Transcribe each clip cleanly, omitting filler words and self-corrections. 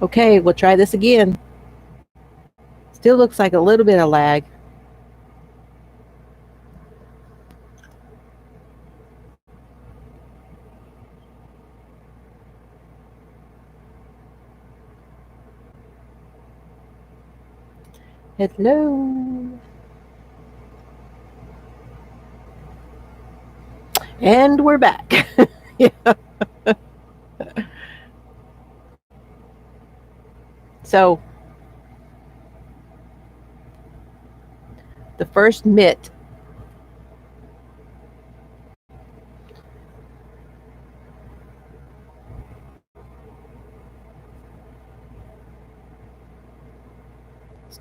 Okay, we'll try this again. Still looks like a little bit of lag. Hello. And we're back. Yeah. So the first mitt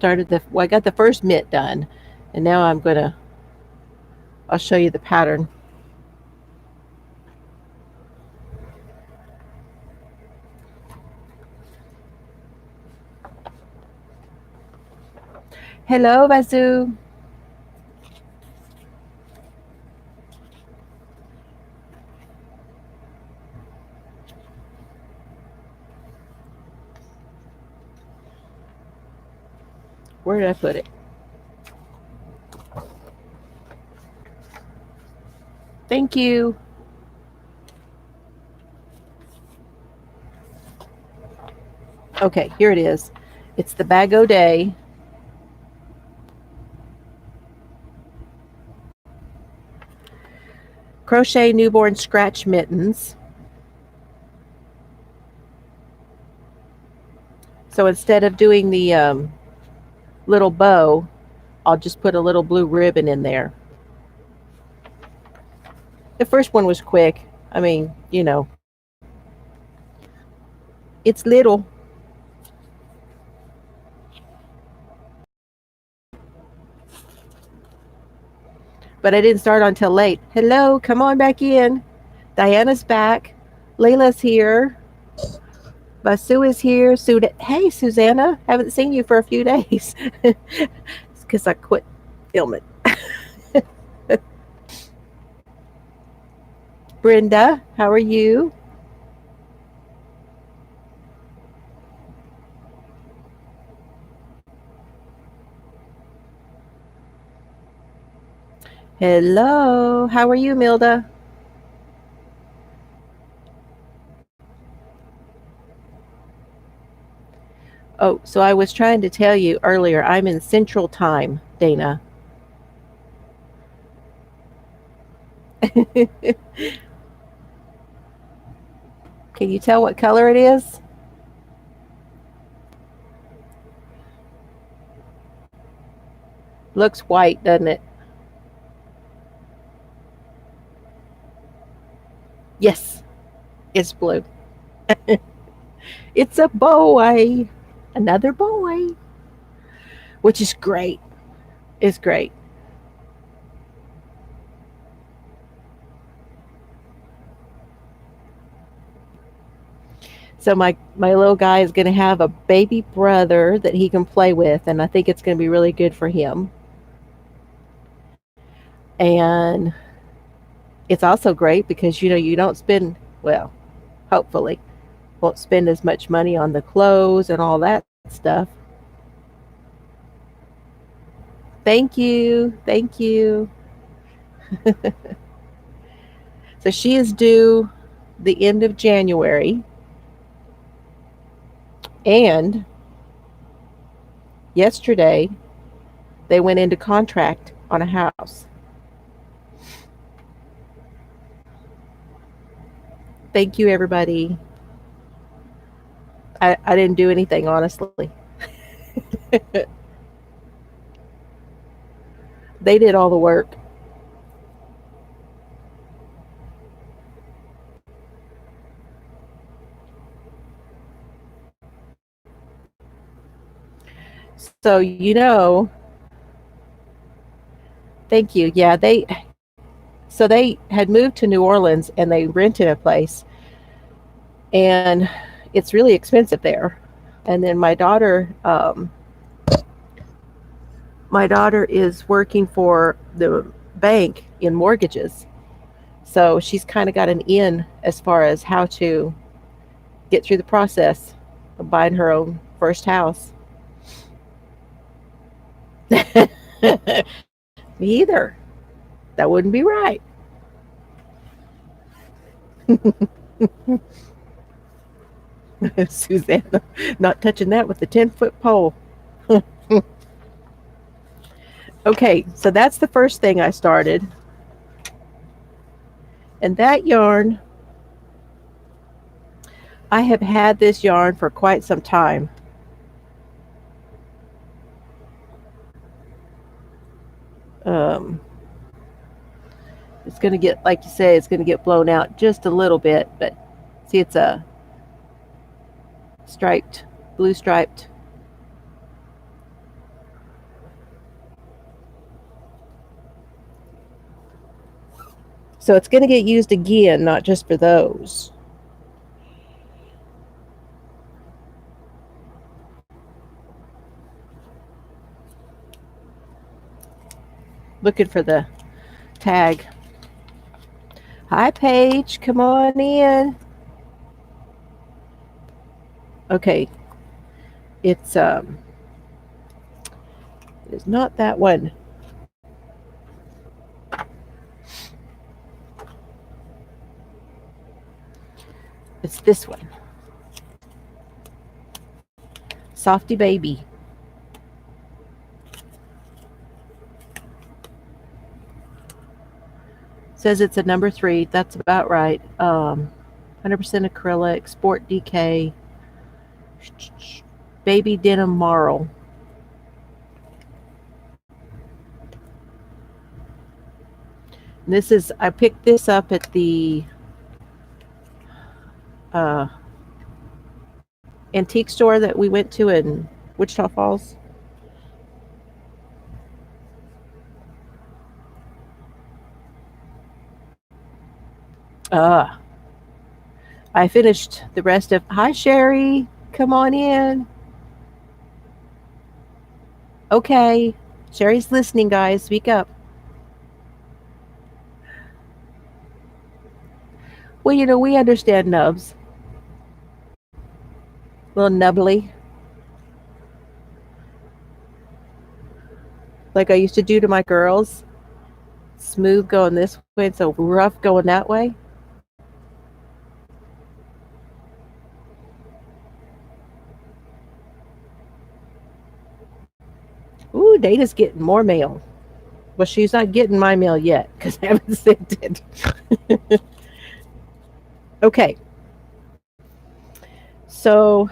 I got the first mitt done, and now I'll show you the pattern. Hello, Vasu. Where did I put it? Thank you. Okay, here it is. It's the Bag O' Day. Crochet newborn scratch mittens. So instead of doing the little bow, I'll just put a little blue ribbon in there. The first one was quick. I mean, it's little. But I didn't start until late. Hello, come on back in. Diana's back. Layla's here. Basu is here. Hey, Susanna. Haven't seen you for a few days. It's because I quit filming. Brenda, how are you? Hello. How are you, Milda? Oh, so I was trying to tell you earlier, I'm in Central Time, Dana. Can you tell what color it is? Looks white, doesn't it? Yes, it's blue. It's a boy. Another boy. Which is great. It's great. So my little guy is going to have a baby brother that he can play with, and I think it's going to be really good for him. And it's also great because you don't spend, well, hopefully won't spend as much money on the clothes and all that stuff. Thank you. Thank you. So she is due the end of January. And yesterday, they went into contract on a house. Thank you, everybody. I didn't do anything, honestly. They did all the work. So, thank you. Yeah, they had moved to New Orleans and they rented a place, and it's really expensive there. And then my daughter is working for the bank in mortgages, so she's kind of got an in as far as how to get through the process. of buying her own first house. Me either. That wouldn't be right. Susanna, not touching that with the 10-foot pole. Okay, so that's the first thing I started. And that yarn, I have had this yarn for quite some time. Um, it's going to get, like you say, it's going to get blown out just a little bit, but see, it's a striped, blue striped. So it's going to get used again, not just for those. Looking for the tag. Hi, Paige. Come on in. Okay. It's not that one. It's this one. Softy Baby. Says it's a number 3. That's about right. 100% acrylic, sport DK, baby denim marl. I picked this up at the uh, antique store that we went to in Wichita Falls. Uh, I finished the rest of. Hi, Sherry. Come on in. Okay. Sherry's listening, guys. Speak up. Well, we understand nubs. A little nubbly. Like I used to do to my girls. Smooth going this way, so rough going that way. Ooh, Data's getting more mail. Well, she's not getting my mail yet because I haven't sent it. Okay. So,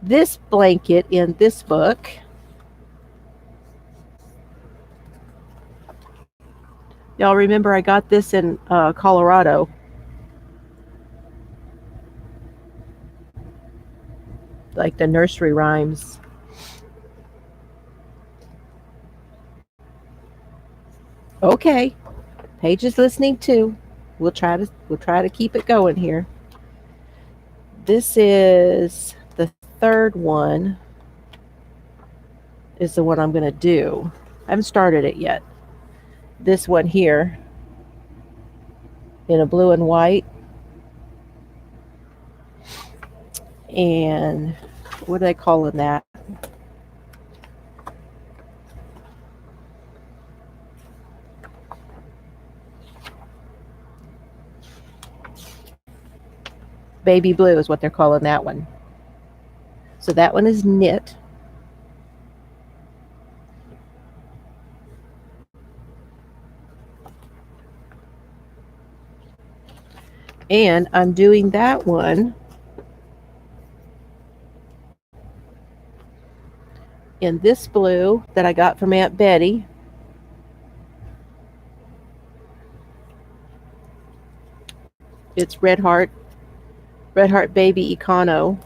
this blanket in this book, y'all remember I got this in Colorado. Like the nursery rhymes. Okay. Paige is listening too. We'll try to keep it going here. This is the third one. Is the one I'm going to do. I haven't started it yet. This one here in a blue and white. And what are they calling that? Baby blue is what they're calling that one. So that one is knit. And I'm doing that one in this blue that I got from Aunt Betty. It's Red Heart Baby Econo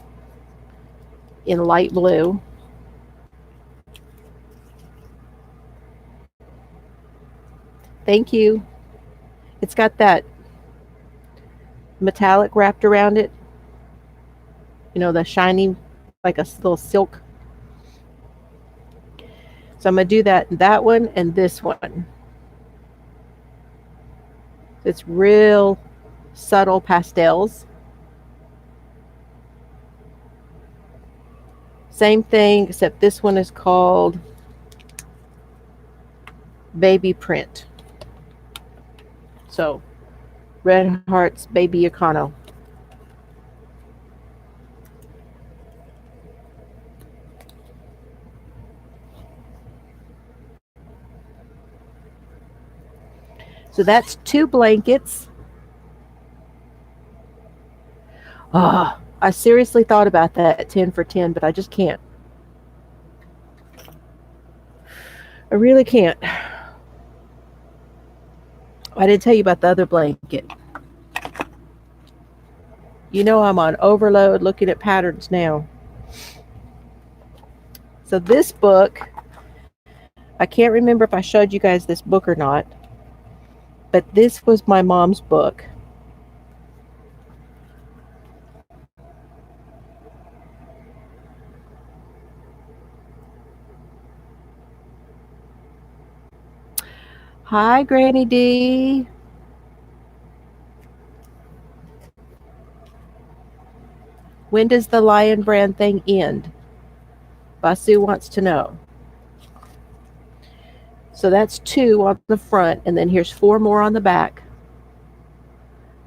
in light blue. Thank you. It's got that metallic wrapped around it. The shiny, like a little silk. So I'm going to do that one and this one. It's real subtle pastels. Same thing, except this one is called Baby Print. So, Red Hearts Baby Econo. So that's 2 blankets. Oh, I seriously thought about that 10 for 10, but I just can't. I really can't. I didn't tell you about the other blanket. You know I'm on overload looking at patterns now. So this book, I can't remember if I showed you guys this book or not, but this was my mom's book. Hi, Granny D. When does the Lion Brand thing end? Basu wants to know. So that's 2 on the front, and then here's 4 more on the back.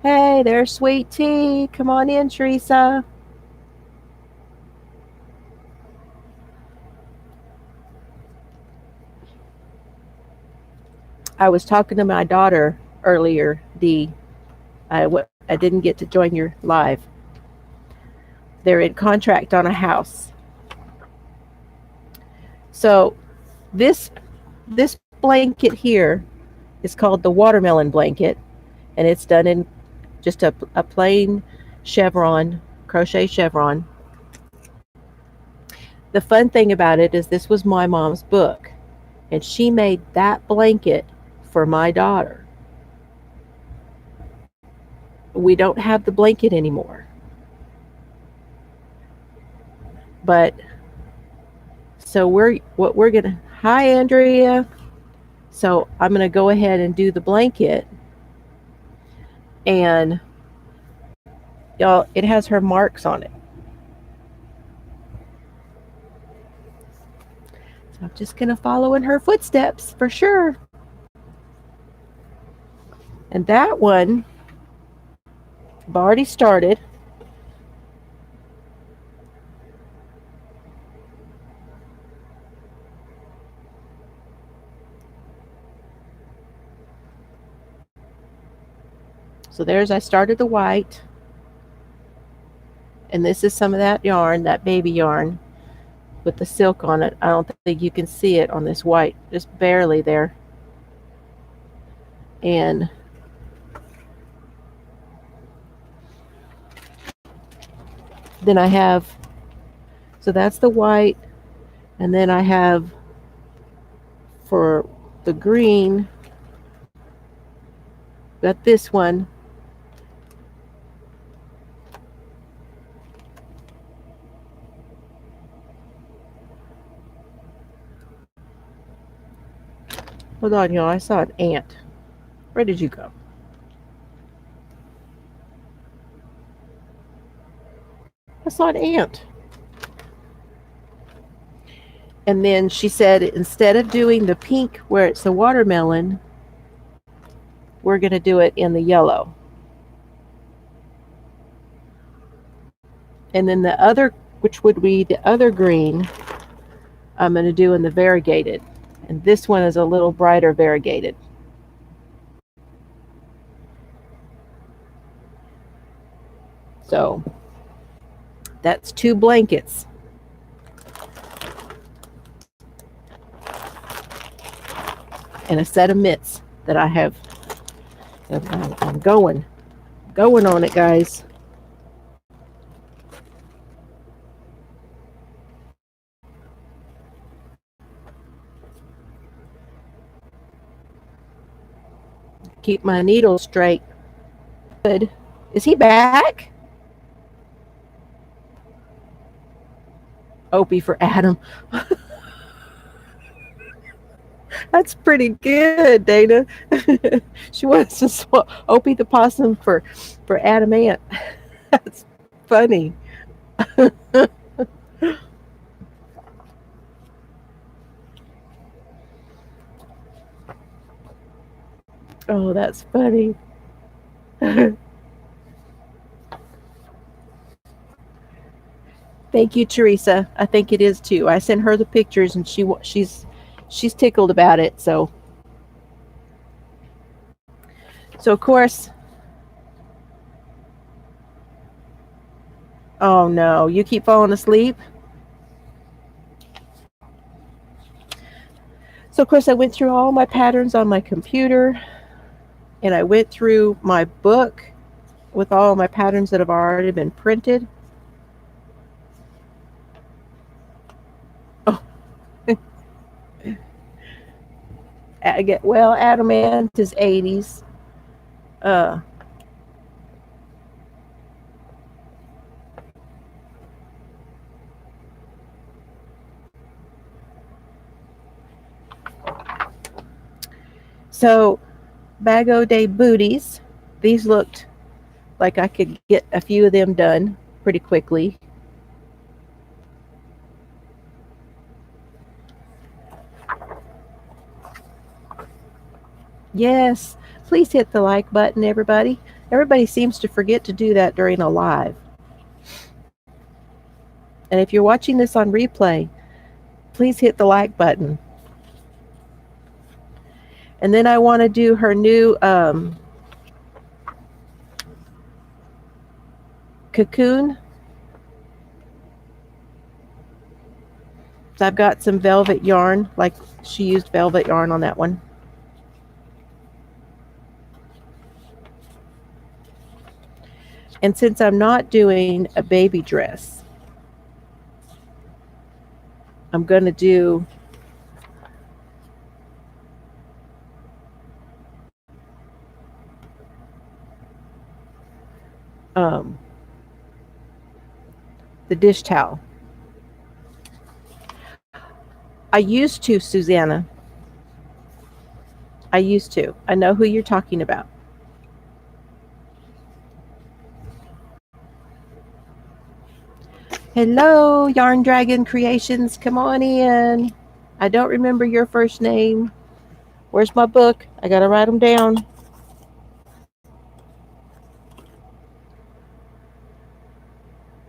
Hey, there's Sweet Tea. Come on in, Teresa. I was talking to my daughter earlier, Dee. I didn't get to join your live. They're in contract on a house. So this blanket here is called the watermelon blanket, and it's done in just a plain chevron, crochet chevron. The fun thing about it is this was my mom's book, and she made that blanket for my daughter. We don't have the blanket anymore. But so we're gonna, hi Andrea. So I'm gonna go ahead and do the blanket, and y'all, it has her marks on it. So I'm just gonna follow in her footsteps for sure. And that one, I've already started. So there's, I started the white. And this is some of that yarn, that baby yarn with the silk on it. I don't think you can see it on this white, just barely there. And then I have, so that's the white, and then I have for the green, got this one. Hold on, y'all, I saw an ant. Where did you go? I saw an ant. And then she said, instead of doing the pink where it's the watermelon, we're going to do it in the yellow. And then the other, which would be the other green, I'm going to do in the variegated. And this one is a little brighter variegated. So that's 2 blankets. And a set of mitts that I have. I'm going on it, guys. Keep my needle straight. Good. Is he back? Opie for Adam. That's pretty good, Dana. She wants to swap Opie the possum for Adam Ant. That's funny. Oh, that's funny. Thank you, Teresa. I think it is too. I sent her the pictures, and she's tickled about it. So of course, oh no, you keep falling asleep. So of course, I went through all my patterns on my computer, and I went through my book with all my patterns that have already been printed. Oh, I get well. Adamant is 80s. Uh, so Bago de booties. These looked like I could get a few of them done pretty quickly. Yes, please hit the like button, everybody. Everybody seems to forget to do that during a live. And if you're watching this on replay, please hit the like button. And then I want to do her new cocoon. So I've got some velvet yarn, like she used velvet yarn on that one. And since I'm not doing a baby dress, I'm going to do um, the dish towel. I used to, Susanna. I used to. I know who you're talking about. Hello, Yarn Dragon Creations. Come on in. I don't remember your first name. Where's my book? I got to write them down.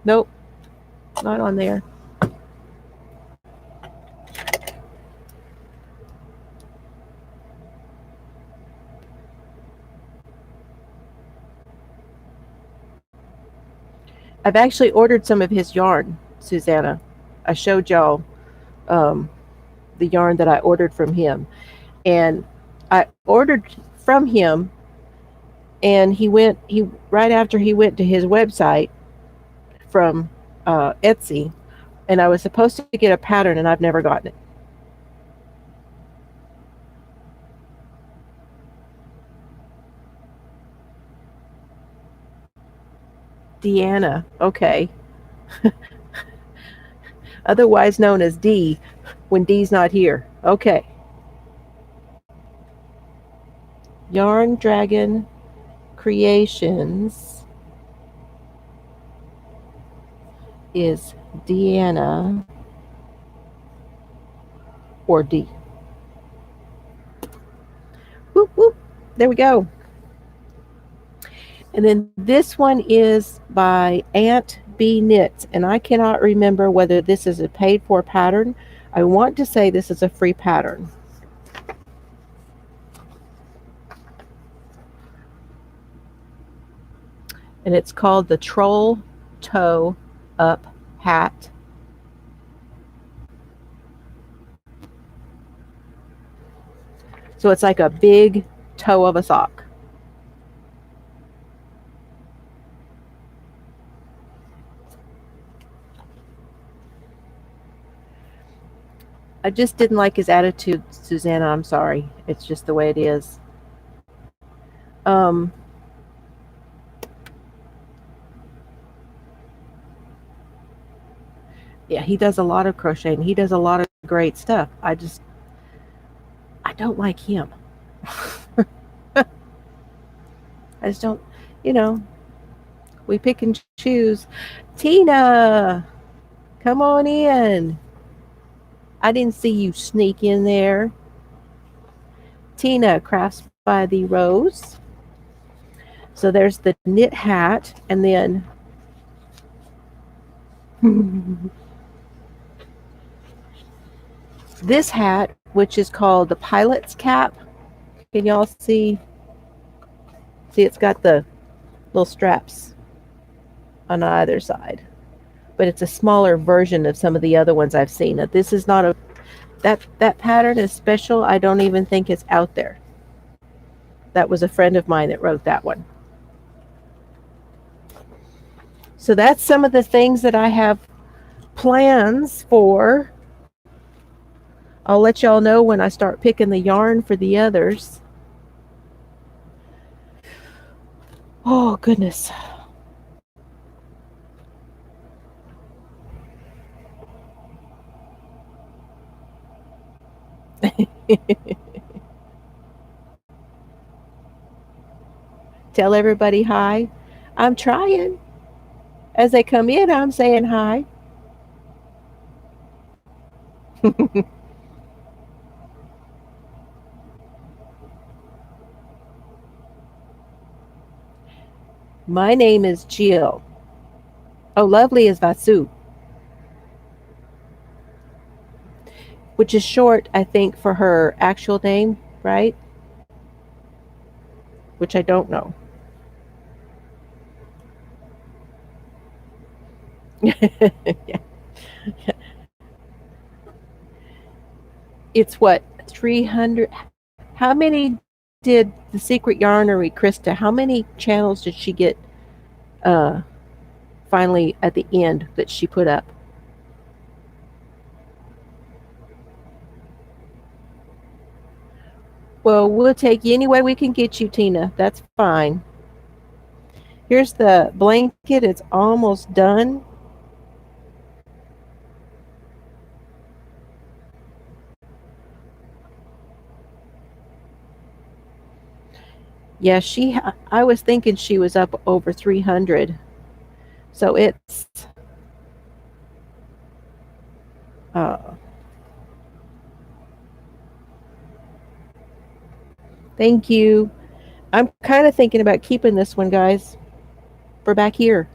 Nope, not on there. I've actually ordered some of his yarn, Susanna. I showed y'all um, the yarn that I ordered from him. And I ordered from him, and he right after he went to his website from Etsy, and I was supposed to get a pattern, and I've never gotten it. Deanna, okay. Otherwise known as D when D's not here. Okay. Yarn Dragon Creations is Deanna or D. Whoop, whoop. There we go. And then this one is by Aunt B Knits. And I cannot remember whether this is a paid for pattern. I want to say this is a free pattern. And it's called the Troll Toe Up Hat. So it's like a big toe of a sock. I just didn't like his attitude, Susanna. I'm sorry. It's just the way it is. Um, yeah, he does a lot of crocheting. He does a lot of great stuff. I don't like him. I just don't, you know, we pick and choose. Tina, come on in. I didn't see you sneak in there. Tina, by the rose. So there's the knit hat, and then this hat, which is called the pilot's cap. Can y'all see? See, it's got the little straps on either side, but it's a smaller version of some of the other ones I've seen. Now, this is not a that pattern is special. I don't even think it's out there. That was a friend of mine that wrote that one. So that's some of the things that I have plans for. I'll let y'all know when I start picking the yarn for the others. Oh, goodness. Tell everybody hi. I'm trying. As they come in, I'm saying hi. My name is Jill. Oh, lovely is Vasu, which is short, I think, for her actual name, right? Which I don't know. Yeah. It's what, 300? How many did the Secret Yarnery, Krista, how many channels did she get uh, finally at the end that she put up? Well, we'll take you any way we can get you, Tina. That's fine. Here's the blanket. It's almost done. Yeah, I was thinking she was up over 300. So it's uh thank you. I'm kind of thinking about keeping this one, guys, for back here.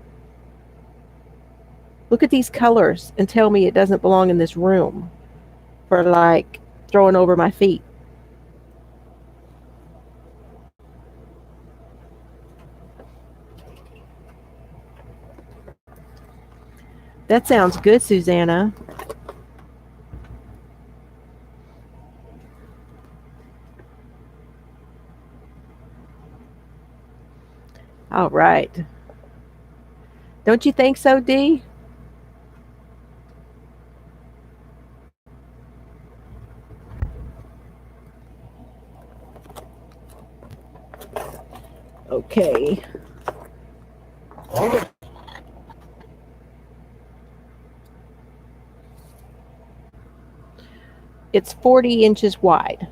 Look at these colors and tell me it doesn't belong in this room for like throwing over my feet. That sounds good, Susanna. All right. Don't you think so, Dee? Okay. It's 40 inches wide.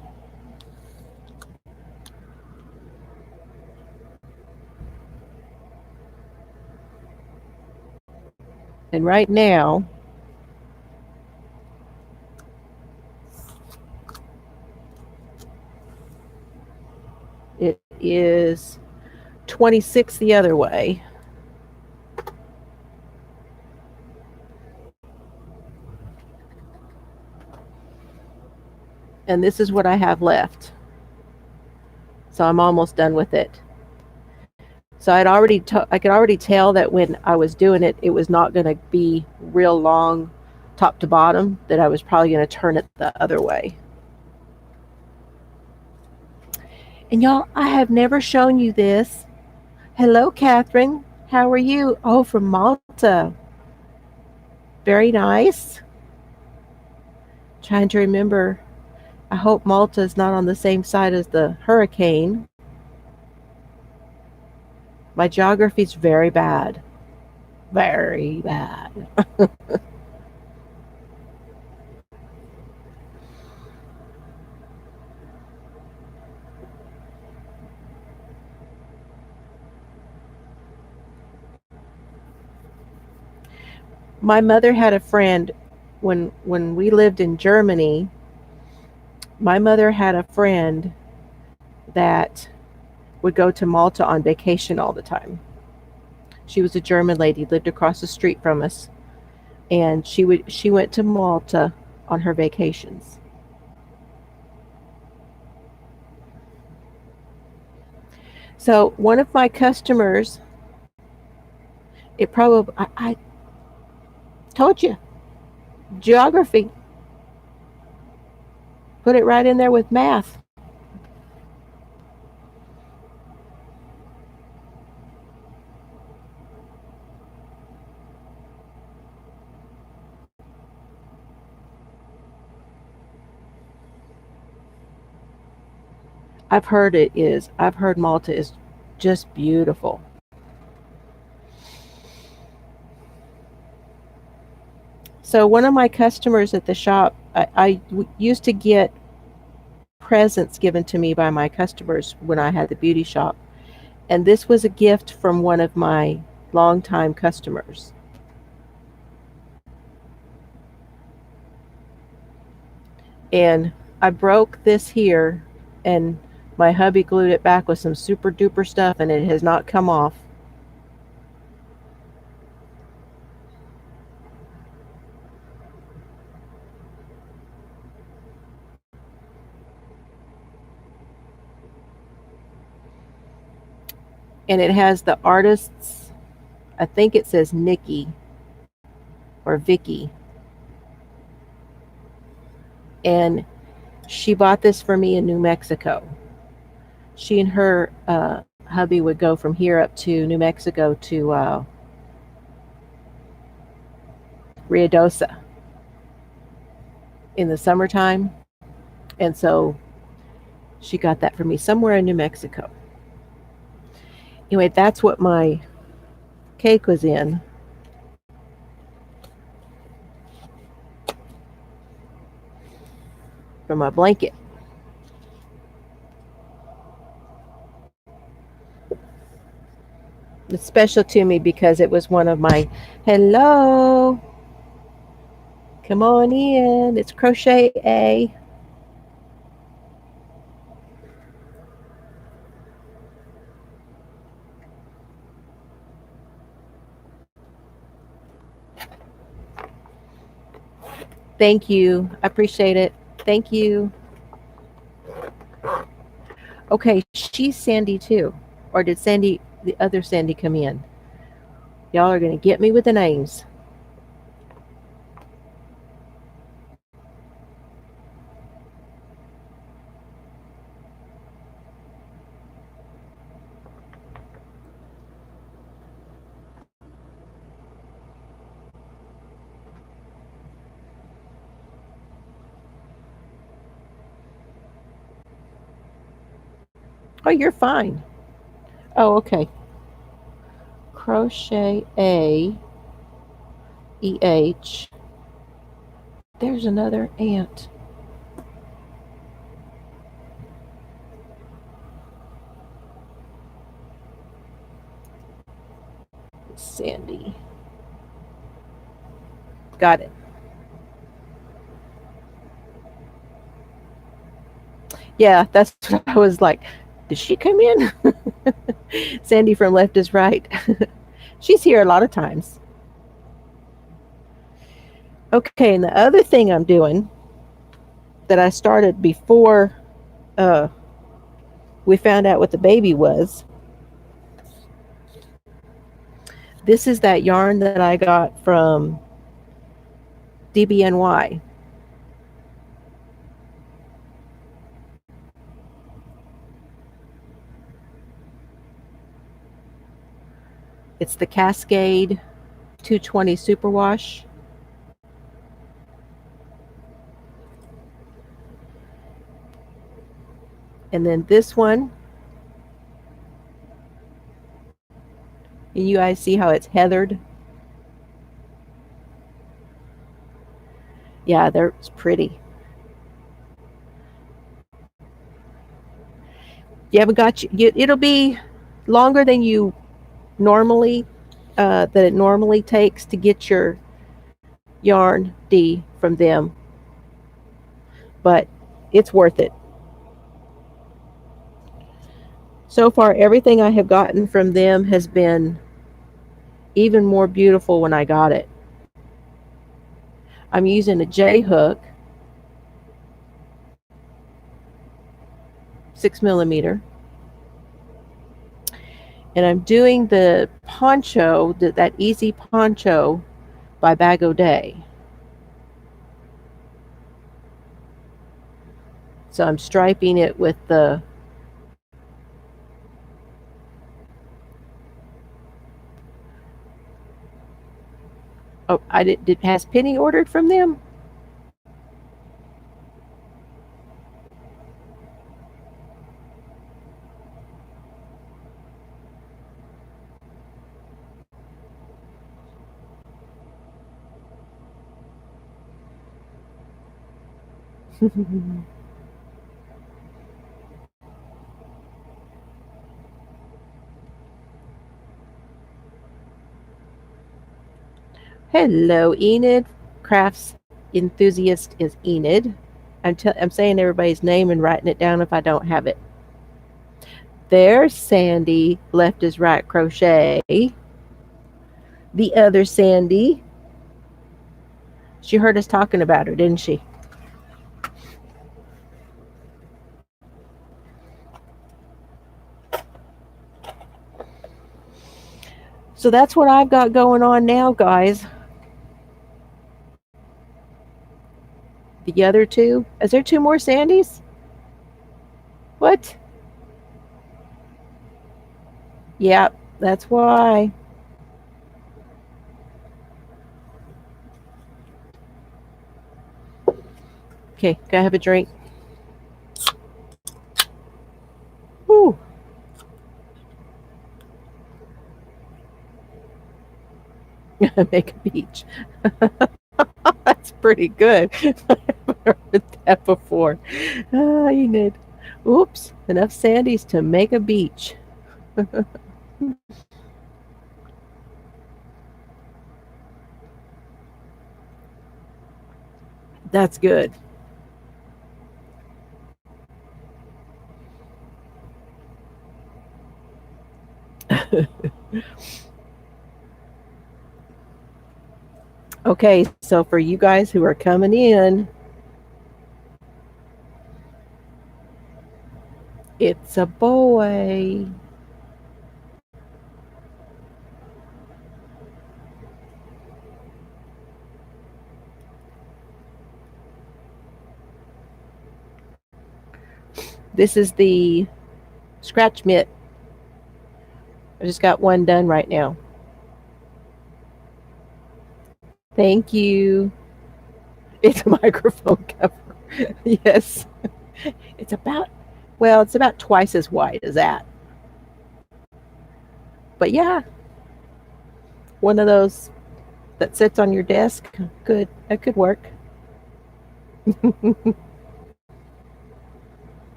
And right now, it is 26 the other way. And this is what I have left. So I'm almost done with it. So I could already tell that when I was doing it, it was not going to be real long top to bottom, that I was probably going to turn it the other way. And y'all, I have never shown you this. Hello, Catherine. How are you? Oh, from Malta. Very nice. Trying to remember. I hope Malta is not on the same side as the hurricane. My geography is very bad. Very bad. My mother had a friend when we lived in Germany. My mother had a friend that would go to Malta on vacation all the time. She was a German lady, lived across the street from us, and she went to Malta on her vacations. So one of my customers, it probably I told you, geography, put it right in there with math. I've heard Malta is just beautiful. So one of my customers at the shop, used to get presents given to me by my customers when I had the beauty shop. And this was a gift from one of my longtime customers. And I broke this here, and my hubby glued it back with some super duper stuff, and it has not come off. And it has the artist's, I think it says Nikki or Vicky. And she bought this for me in New Mexico. She and her hubby would go from here up to New Mexico to Ruidosa in the summertime. And so she got that for me somewhere in New Mexico. Anyway, that's what my cake was in. From my blanket. It's special to me because it was one of my, hello, come on in. It's Crochet A. Thank you. I appreciate it. Thank you. Okay, she's Sandy too. Or did Sandy, the other Sandy, come in? Y'all are going to get me with the names. Oh, you're fine. Oh, okay. Crochet A EH. There's another ant. Sandy. Got it. Yeah, that's what I was like. Did she come in? Sandy from Left is Right. She's here a lot of times. Okay, and the other thing I'm doing that I started before uh, we found out what the baby was, this is that yarn that I got from DBNY. It's the Cascade 220 Superwash. And then this one, and you guys see how it's heathered? Yeah, they're it's pretty. You haven't got it'll be longer than you normally that it normally takes to get your yarn D from them, but it's worth it. So far, everything I have gotten from them has been even more beautiful when I got it. I'm using a J hook, 6 millimeter, and I'm doing the poncho, that easy poncho by Bag O' Day. So I'm striping it with the oh, has Penny ordered from them? Hello, Enid. Crafts enthusiast is Enid. I'm saying everybody's name and writing it down if I don't have it. There's Sandy, left is right crochet. The other Sandy. She heard us talking about her, didn't she? So that's what I've got going on now, guys. The other two? Is there two more Sandys? What? Yep, that's why. Okay, gotta have a drink. Whew. Make a beach. That's pretty good. I've heard that before. Enid. Oops, enough Sandys to make a beach. That's good. Okay, so for you guys who are coming in, it's a boy. This is the scratch mitt. I just got one done right now. Thank you. It's a microphone cover. Yes. It's about, well, it's about twice as wide as that. But yeah, one of those that sits on your desk. Good. That could work.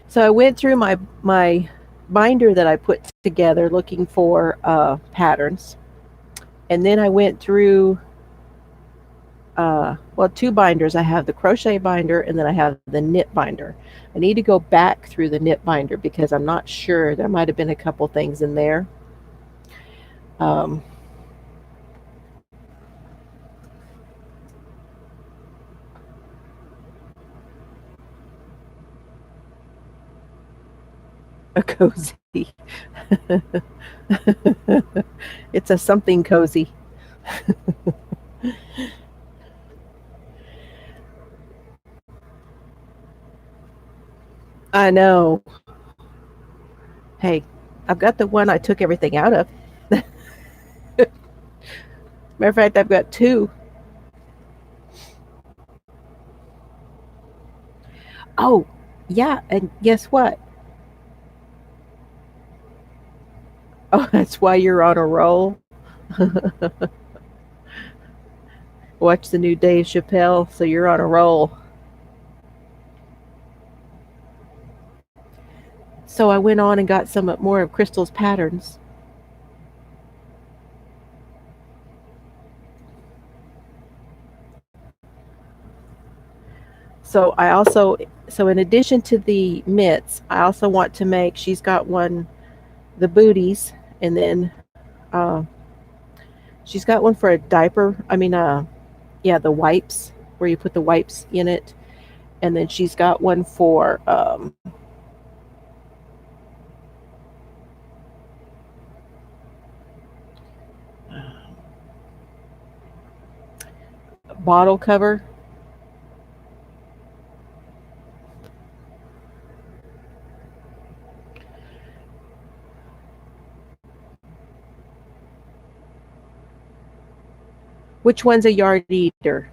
So I went through my binder that I put together looking for patterns, and then I went through well, two binders. I have the crochet binder and then I have the knit binder. I need to go back through the knit binder because I'm not sure. There might have been a couple things in there. Um, a cozy. It's a something cozy. I know. Hey, I've got the one I took everything out of. Matter of fact, I've got two. Oh, yeah, and guess what? Oh, that's why you're on a roll. Watch the new Dave Chappelle, so you're on a roll. So I went on and got some more of Crystal's patterns. So I also, so in addition to the mitts, I also want to make, she's got one, the booties, and then she's got one for a diaper. I mean, yeah, the wipes, where you put the wipes in it. And then she's got one for bottle cover. Which one's a yard eater?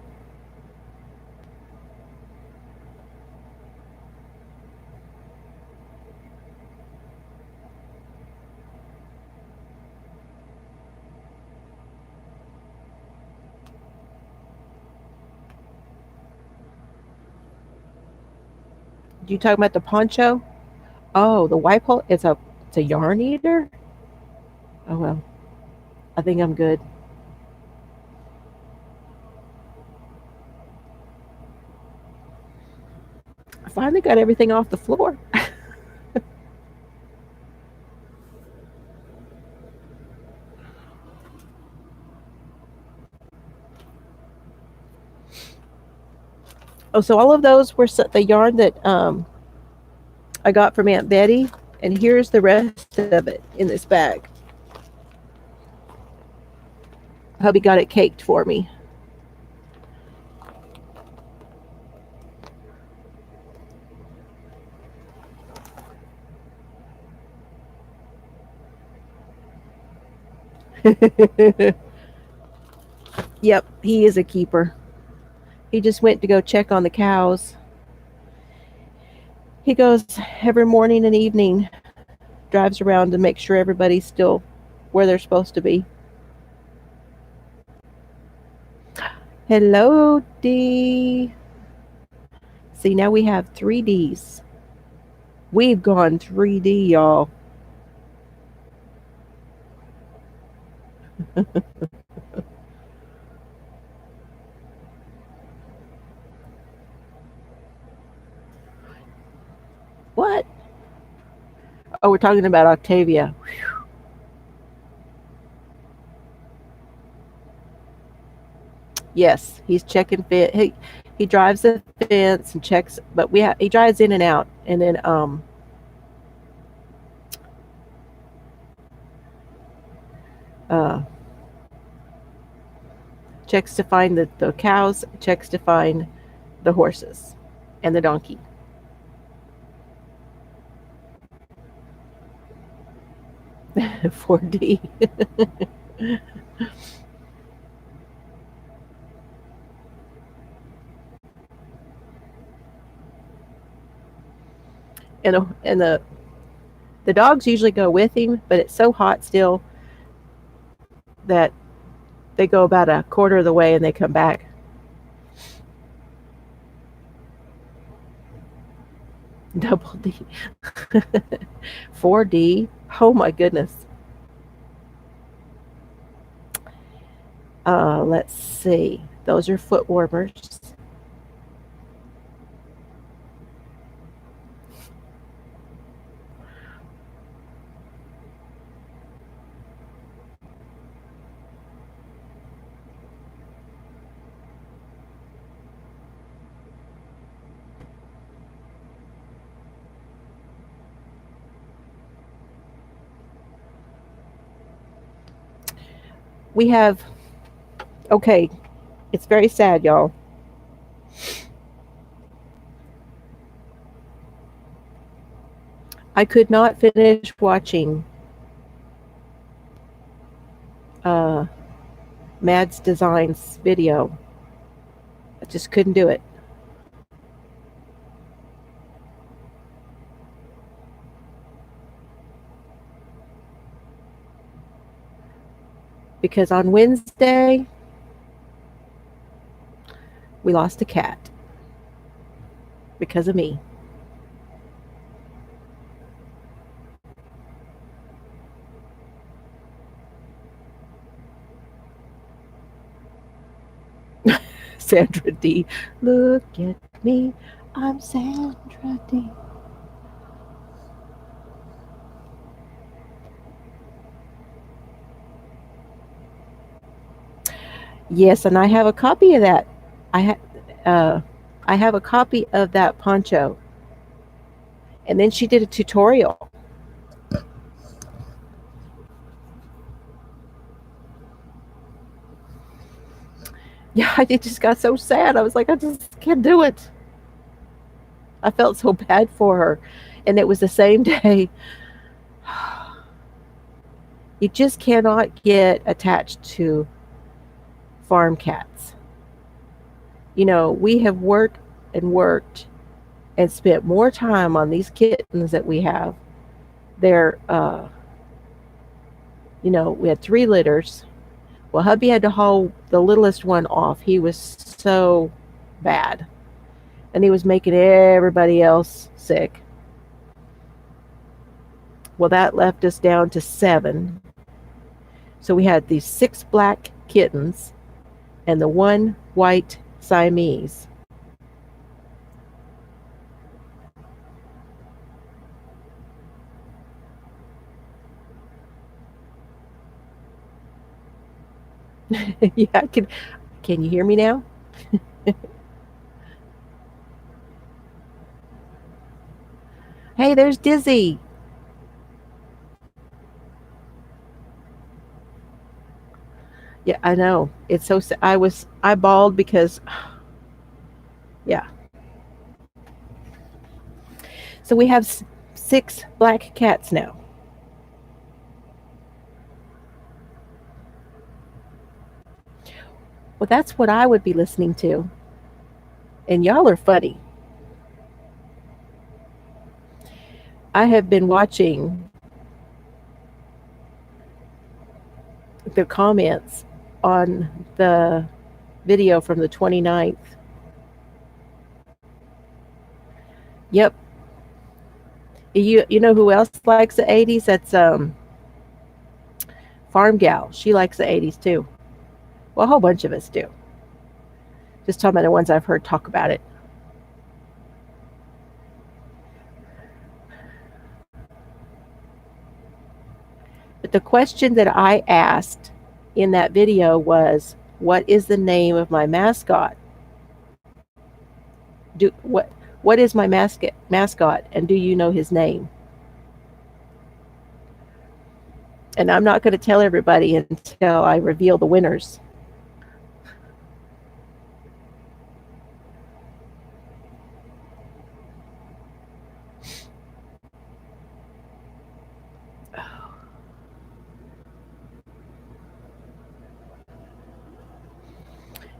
You talking about the poncho? Oh, the wipe hole. It's a yarn eater. Oh well, I think I'm good. I finally got everything off the floor. Oh, so all of those were the yarn that I got from Aunt Betty, and here's the rest of it in this bag. Hubby got it caked for me. Yep, he is a keeper. He just went to go check on the cows. He goes every morning and evening, drives around to make sure everybody's still where they're supposed to be. Hello, D. See, now we have 3Ds. We've gone 3D, y'all. What? Oh, we're talking about Octavia. Yes, he's checking fit. He drives the fence and checks, but he drives in and out, and then uh checks to find the cows, checks to find the horses, and the donkey. 4D. And the dogs usually go with him, but it's so hot still that they go about a quarter of the way and they come back. Double D. 4D. Oh my goodness. Let's see. Those are foot warmers. We have, okay, it's very sad, y'all. I could not finish watching uh, Mad's Designs video. I just couldn't do it. Because on Wednesday, we lost a cat because of me. Sandra D. Look at me. I'm Sandra D. Yes, and I have a copy of that. I ha- uh, I have a copy of that poncho. And then she did a tutorial. Yeah, I just got so sad. I was like, I just can't do it. I felt so bad for her. And it was the same day. You just cannot get attached to farm cats. You know, we have worked and worked and spent more time on these kittens that we have. They're, we had 3 litters. Well, hubby had to haul the littlest one off. He was so bad, and he was making everybody else sick. Well, that left us down to 7. So we had these 6 black kittens and the one white Siamese. Yeah, I can. Can you hear me now? Hey, there's Dizzy. Yeah, I know. It's so. I bawled because, yeah. So we have 6 black cats now. Well, that's what I would be listening to. And y'all are funny. I have been watching the comments on the video from the 29th. Yep. You know who else likes the 80s? That's Farm Gal. She likes the 80s too. Well, a whole bunch of us do. Just talking about the ones I've heard talk about it. But the question that I asked in that video was, "What is the name of my mascot? Do what is my mascot, and do you know his name?" And I'm not going to tell everybody until I reveal the winners.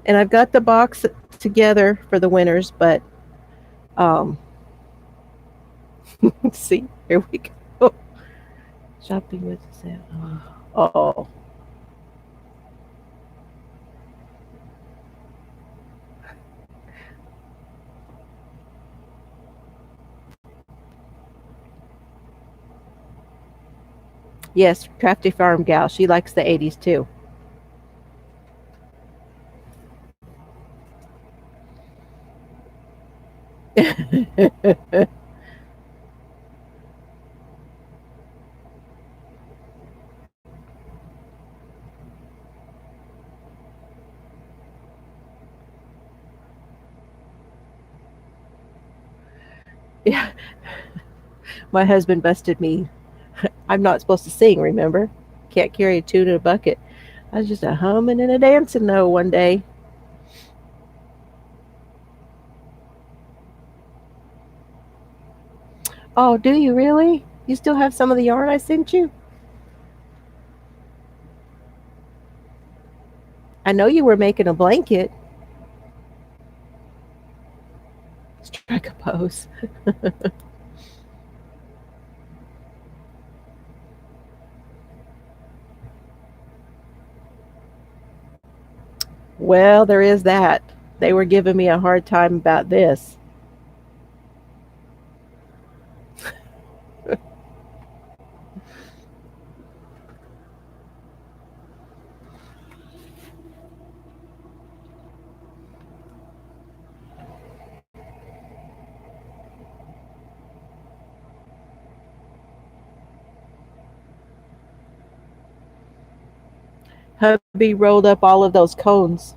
And I've got the box together for the winners, but um, see, here we go. Shopping with Sam. Oh, yes, Crafty Farm Gal. She likes the 80s too. Yeah, my husband busted me. I'm not supposed to sing, remember? Can't carry a tune in a bucket. I was just a humming and a dancing though one day. Oh, do you really? You still have some of the yarn I sent you? I know you were making a blanket. Strike a pose. Well, there is that. They were giving me a hard time about this. Hubby rolled up all of those cones.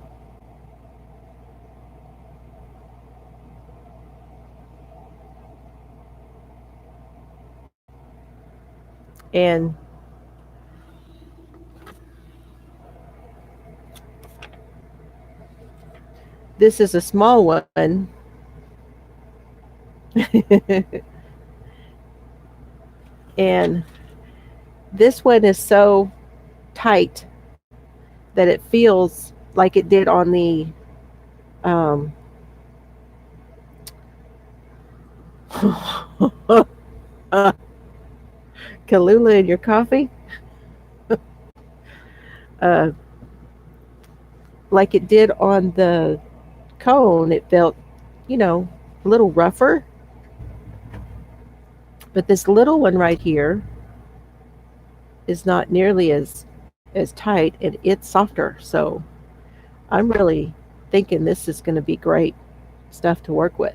And this is a small one. And this one is so tight that it feels like it did on the um, Kalula in your coffee, uh, like it did on the cone. It felt, you know, a little rougher. But this little one right here is not nearly as tight, and it's softer. So I'm really thinking this is going to be great stuff to work with.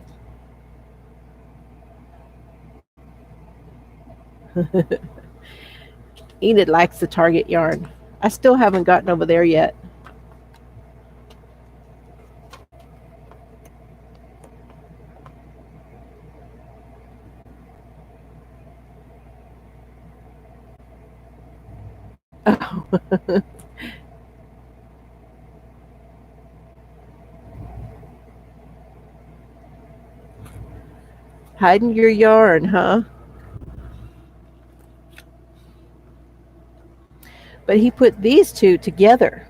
Enid likes the Target yarn. I still haven't gotten over there yet. Oh. Hiding your yarn, huh? But he put these two together.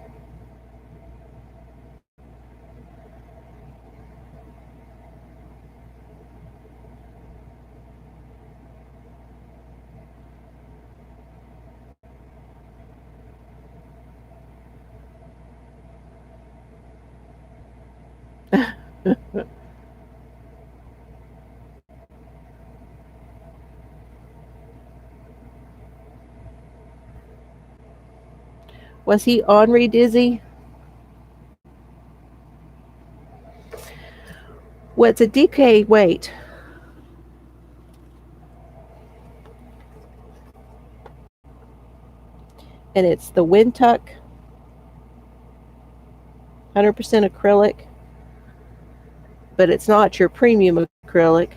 Was he ornery, Dizzy? Well, it's a DK weight. And it's the Wind Tuck 100% acrylic, but it's not your premium acrylic.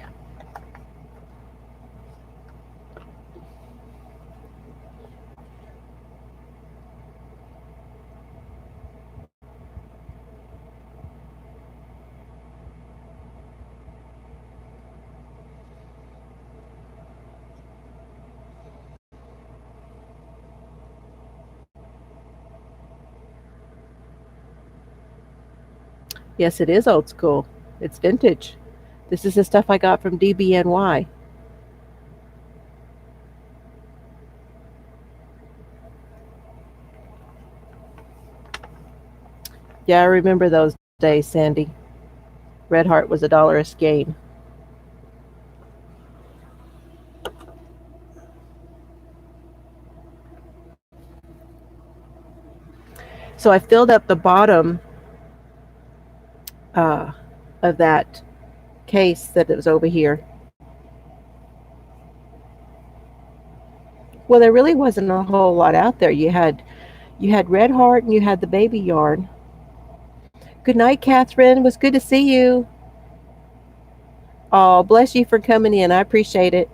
Yes, it is old school. It's vintage. This is the stuff I got from DBNY. Yeah, I remember those days, Sandy. Red Heart was $1 a skein. So I filled up the bottom of that case that was over here. Well, there really wasn't a whole lot out there. You had Red Heart and you had the baby yarn. Good night, Catherine. It was good to see you. Oh, bless you for coming in. I appreciate it.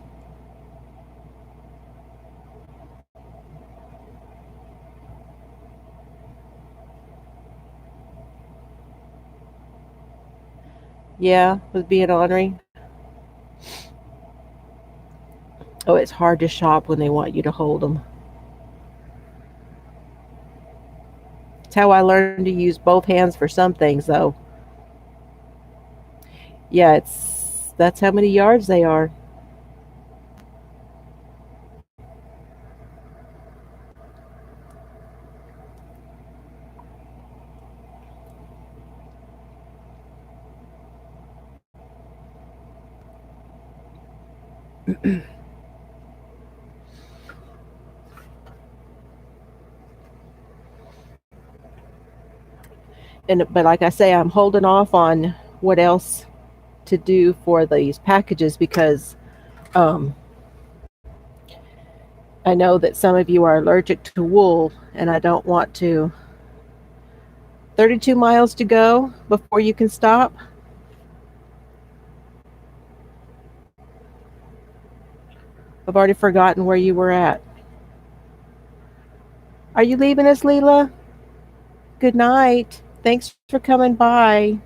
Yeah, was being ornery. Oh, it's hard to shop when they want you to hold them. It's how I learned to use both hands for some things, though. Yeah, that's how many yards they are. But like I say, I'm holding off on what else to do for these packages because um, I know that some of you are allergic to wool, and I don't want to. 32 miles to go before you can stop. I've already forgotten where you were at. Are you leaving us, Leela? Good night. Thanks for coming by.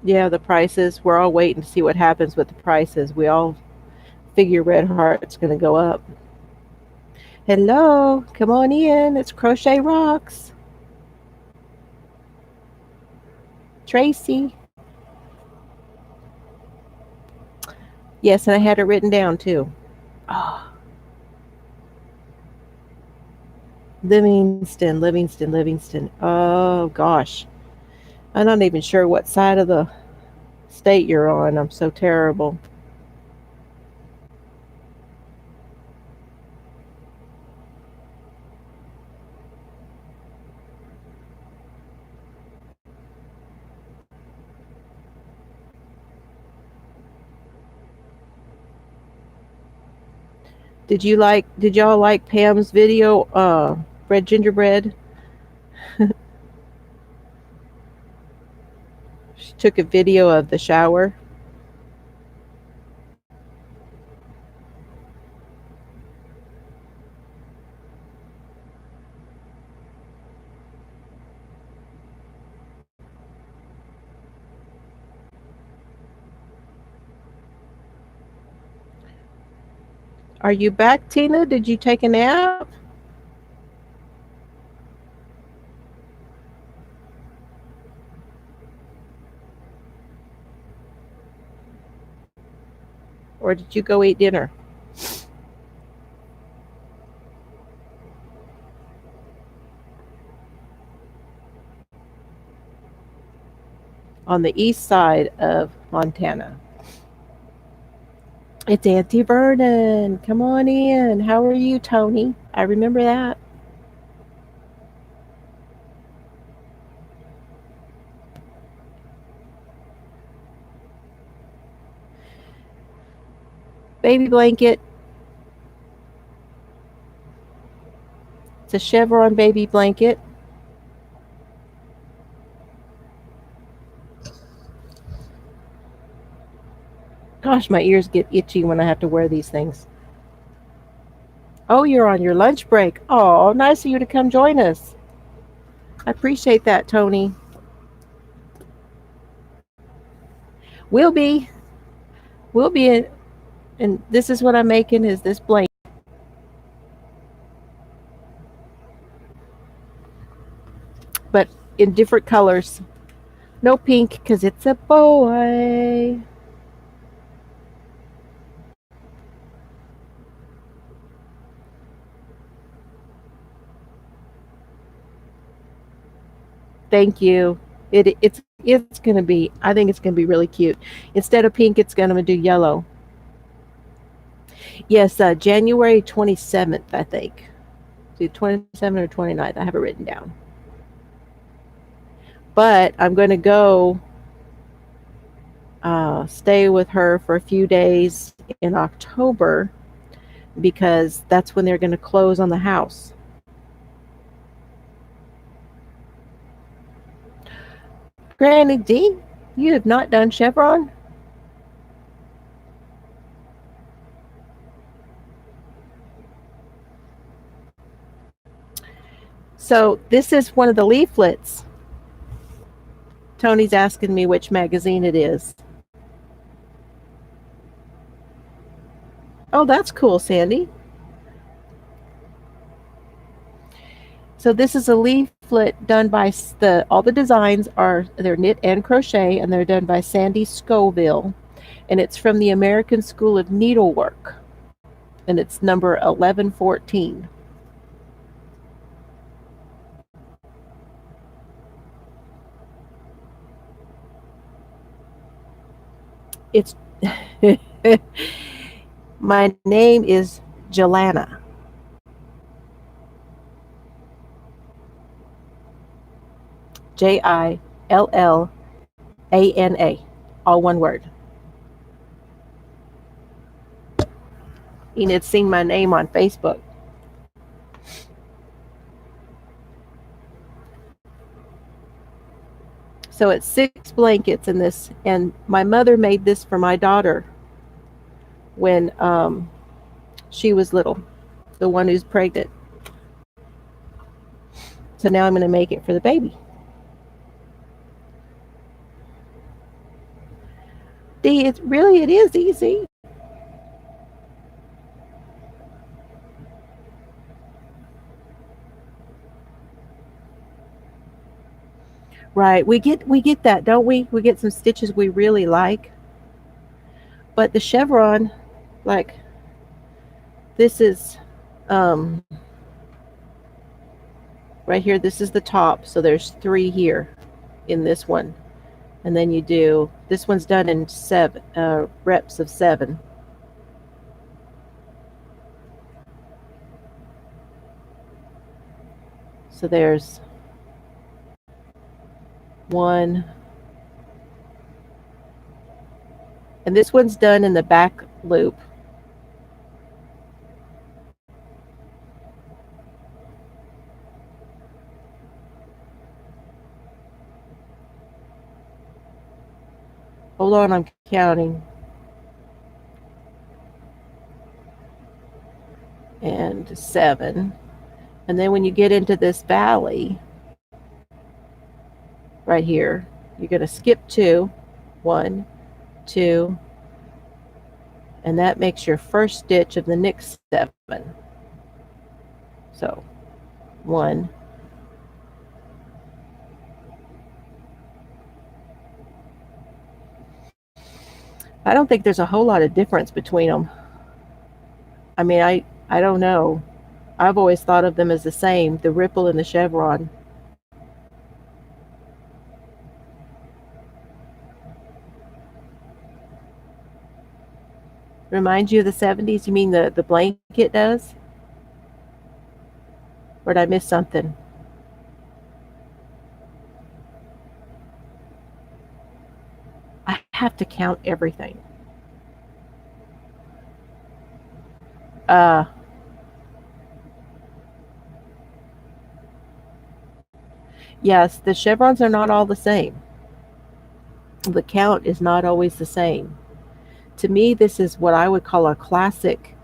Yeah, the prices. We're all waiting to see what happens with the prices. We all figure Red Heart's going to go up. Hello, come on in. It's Crochet Rocks. Tracy. Yes, and I had it written down too. Oh, Livingston, Livingston, Livingston. Oh gosh. I'm not even sure what side of the state you're on. I'm so terrible. Did y'all like Pam's video, Red Gingerbread? She took a video of the shower. Are you back, Tina? Did you take a nap? Or did you go eat dinner? On the east side of Montana. It's Auntie Vernon. Come on in. How are you, Tony? I remember that. Baby blanket. It's a chevron baby blanket. Gosh, my ears get itchy when I have to wear these things. Oh, you're on your lunch break. Oh, nice of you to come join us. I appreciate that, Tony. We'll be. We'll be in, and this is what I'm making is this blanket. But in different colors. No pink because it's a boy. Thank you. It's gonna be. I think it's gonna be really cute. Instead of pink, it's gonna do yellow. Yes, January 27th, I think. See, 27th or 29th. I have it written down. But I'm going to go stay with her for a few days in October because that's when they're going to close on the house. Granny D, you have not done chevron? So this is one of the leaflets. Tony's asking me which magazine it is. Oh, that's cool, Sandy. So this is a leaflet done by all the designs they're knit and crochet, and they're done by Sandy Scoville, and it's from the American School of Needlework. and it's number 1114. It's my name is Jelana. Jillana. All one word. Enid seen my name on Facebook. So it's 6 blankets in this, and my mother made this for my daughter when she was little, the one who's pregnant. So now I'm going to make it for the baby. It is easy. Right. We get that, don't we? We get some stitches we really like. But the chevron, like this is um right here, this is the top. So there's 3 here in this one. And then you do this one's done in 7 reps of 7. So there's 1, and this one's done in the back loop. Hold on, I'm counting. And 7. And then when you get into this valley right here, you're going to skip 2. 1, 2, and that makes your first stitch of the next 7. So 1, I don't think there's a whole lot of difference between them. I mean, I don't know. I've always thought of them as the same, the ripple and the chevron. Reminds you of the 70s? You mean the blanket does? Or did I miss something? I have to count everything. Uh, yes, the chevrons are not all the same. The count is not always the same. To me, this is what I would call a classic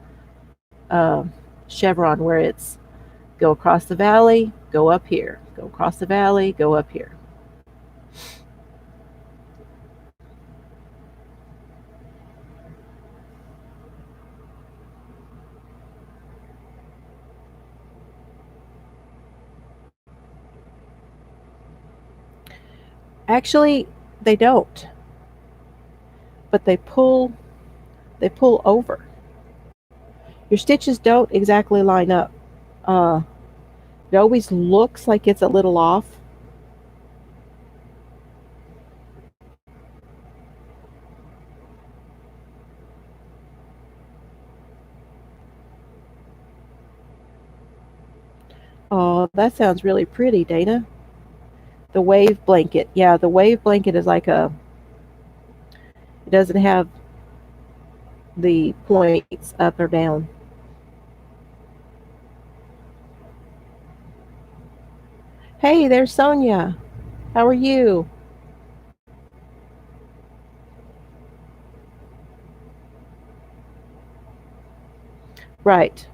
uh, chevron, where it's go across the valley, go up here, go across the valley, go up here. Actually, they don't, but they pull over. Your stitches don't exactly line up. Uh, it always looks like it's a little off. Oh, that sounds really pretty, Dana. The wave blanket. Yeah, the wave blanket is like it doesn't have the points up or down. Hey, there's Sonia. How are you? Right.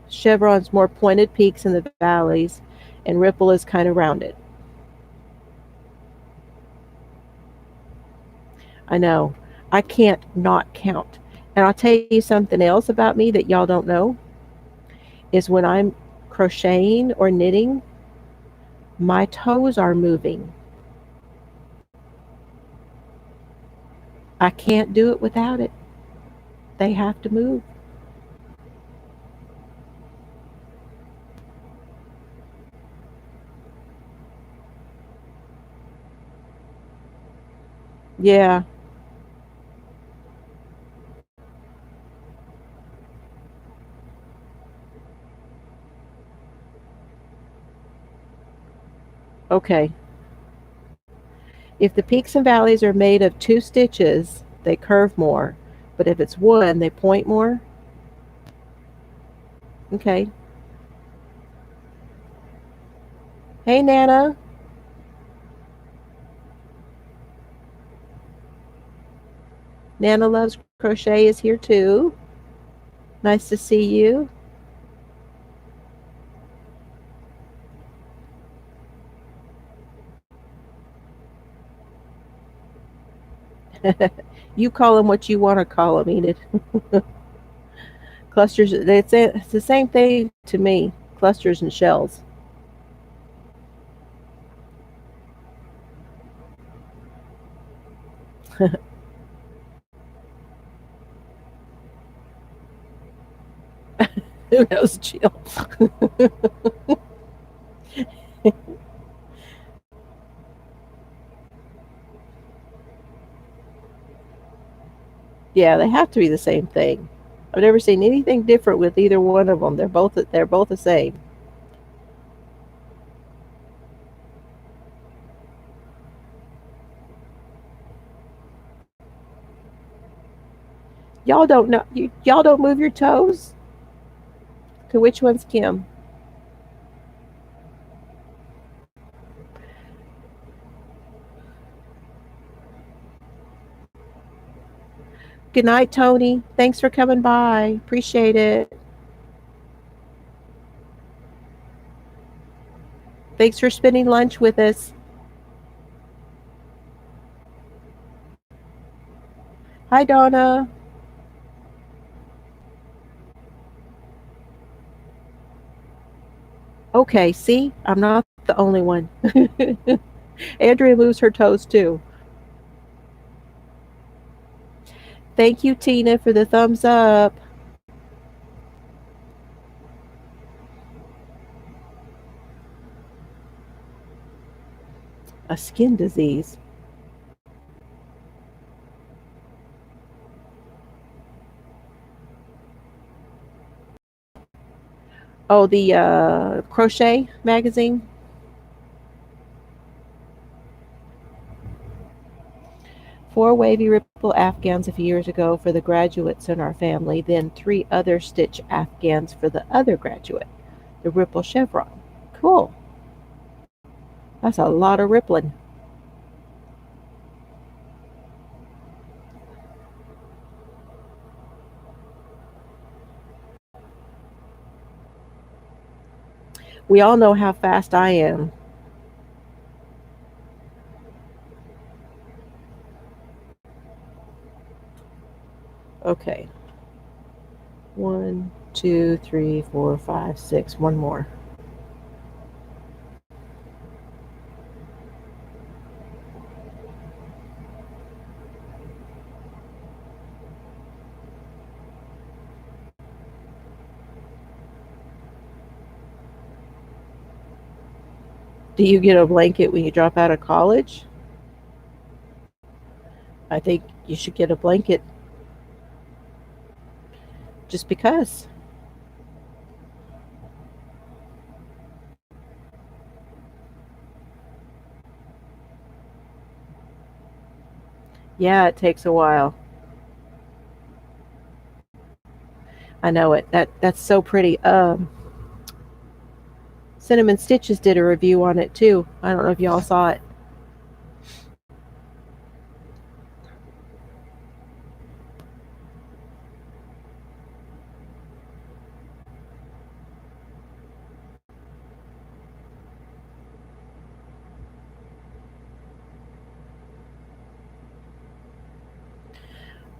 Chevron's more pointed peaks in the valleys, and ripple is kind of rounded. I know. I can't not count. And I'll tell you something else about me that y'all don't know is when I'm crocheting or knitting, my toes are moving. I can't do it without it. They have to move. Yeah. Okay. If the peaks and valleys are made of two stitches, they curve more. But if it's one, they point more. Okay. Hey, Nana. Nana Loves Crochet is here too. Nice to see you. You call them what you want to call them, Enid. Clusters, it's the same thing to me. Clusters and shells. Who knows, Jill? Yeah, they have to be the same thing. I've never seen anything different with either one of them. They're both the same. Y'all don't know. Y'all don't move your toes. Okay, which one's Kim? Good night, Tony. Thanks for coming by. Appreciate it. Thanks for spending lunch with us. Hi, Donna. Okay, see, I'm not the only one. Andrea moves her toes too. Thank you, Tina, for the thumbs up. A skin disease. Oh, the crochet magazine. Four wavy ripple afghans a few years ago for the graduates in our family, then three other stitch afghans for the other graduate. The ripple chevron. Cool. That's a lot of rippling. We all know how fast I am. Okay. One, two, three, four, five, six. One more. Do you get a blanket when you drop out of college? I think you should get a blanket just because. Yeah, it takes a while. I know it. That's so pretty. Cinnamon Stitches did a review on it too. I don't know if y'all saw it.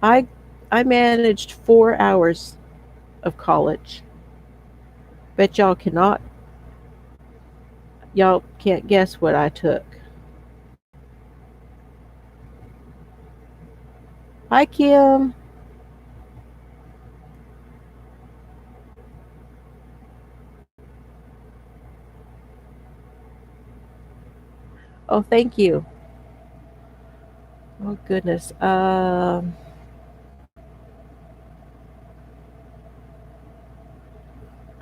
I I managed 4 hours of college. Bet y'all can't guess what I took. Hi Kim. Oh, thank you. Oh goodness. I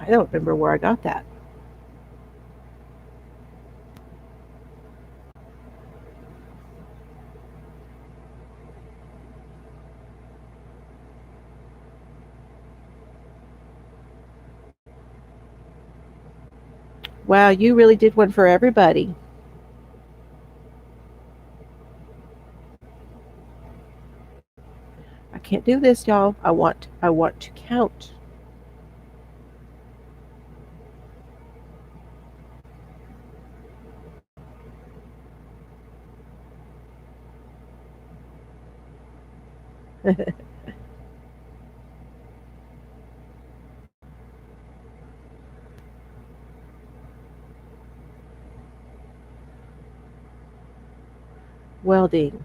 don't remember where I got that. Wow, you really did one for everybody. I can't do this, y'all. I want to count. Welding.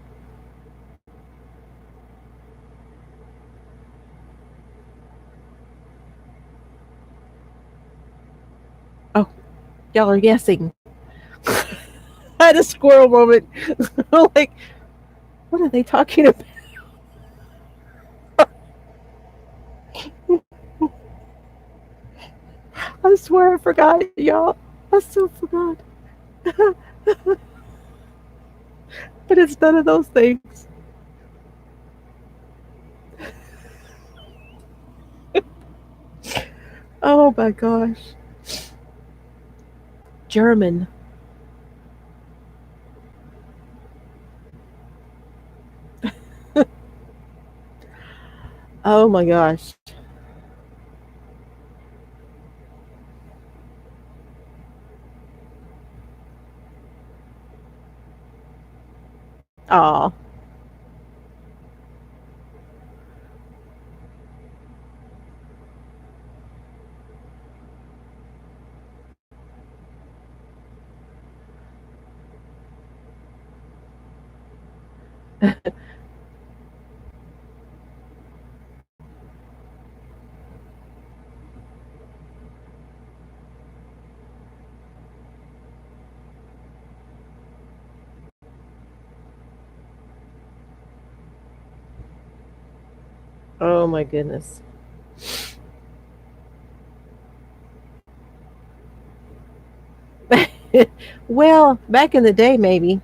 Oh, y'all are guessing. I had a squirrel moment. Like, what are they talking about? I swear I forgot, y'all. I still forgot. But it's none of those things. Oh my gosh. German. Oh my gosh. Aw. Oh my goodness. Well, back in the day, maybe,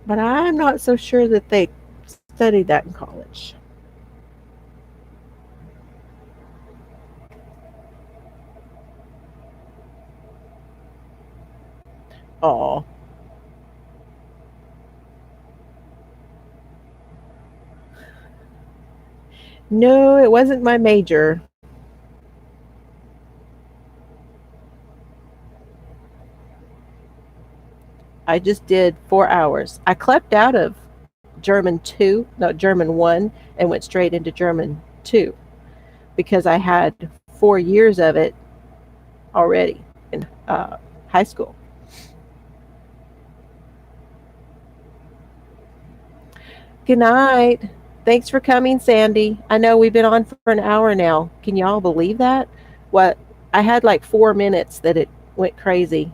but I'm not so sure that they studied that in college. Oh, no, it wasn't my major. I just did 4 hours. I clept out of German 2, no, German 1, and went straight into German 2 because I had 4 years of it already in high school. Good night. Thanks for coming, Sandy. I know we've been on for an hour now. Can y'all believe that? What? I had like 4 minutes that it went crazy,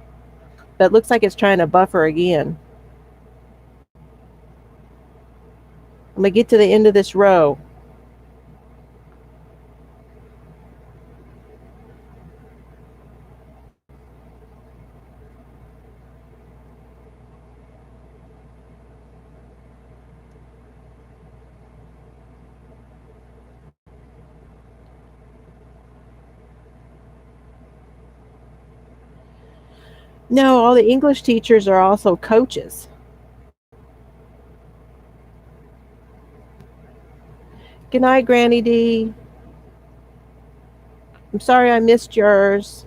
but it looks like it's trying to buffer again. I'm gonna get to the end of this row. No, all the English teachers are also coaches. Good night, Granny D. I'm sorry I missed yours.